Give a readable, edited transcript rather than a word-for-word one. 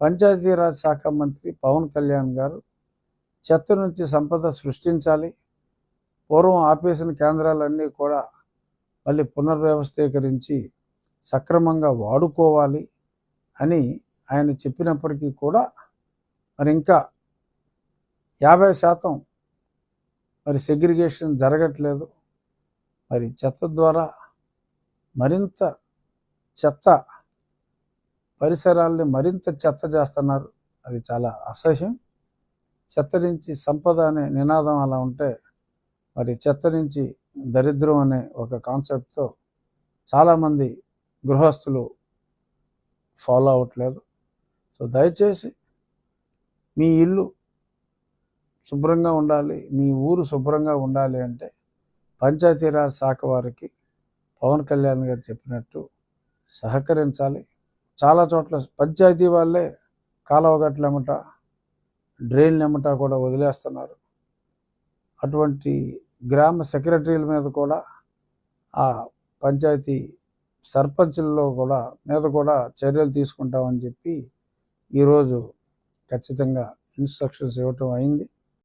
పంచాయతీరాజ్ శాఖ మంత్రి పవన్ కళ్యాణ్ గారు చెత్త నుంచి సంపద సృష్టించాలి, పూర్వం ఆపేసిన కేంద్రాలన్నీ కూడా మళ్ళీ పునర్వ్యవస్థీకరించి సక్రమంగా వాడుకోవాలి అని ఆయన చెప్పినప్పటికీ కూడా మరి ఇంకా 50% మరి సెగ్రిగేషన్ జరగట్లేదు. మరి చెత్త ద్వారా మరింత చెత్త, పరిసరాల్ని మరింత చెత్త చేస్తున్నారు. అది చాలా అసహ్యం. చెత్త నుంచి సంపద అనే నినాదం అలా ఉంటే, మరి చెత్త నుంచి దరిద్రం అనే ఒక కాన్సెప్ట్తో చాలామంది గృహస్థులు ఫాలో అవ్వట్లేదు. సో దయచేసి మీ ఇల్లు శుభ్రంగా ఉండాలి, మీ ఊరు శుభ్రంగా ఉండాలి అంటే పంచాయతీరాజ్ శాఖ వారికి పవన్ కళ్యాణ్ గారు చెప్పినట్టు సహకరించాలి. చాలా చోట్ల పంచాయతీ వాళ్ళే కాలువగట్లెమ్మట, డ్రైన్లెమ్మట కూడా వదిలేస్తున్నారు. అటువంటి గ్రామ సెక్రటరీల మీద కూడా, ఆ పంచాయతీ సర్పంచుల్లో మీద కూడా చర్యలు తీసుకుంటామని చెప్పి ఈరోజు ఖచ్చితంగా ఇన్స్ట్రక్షన్స్ ఇవ్వటం అయింది.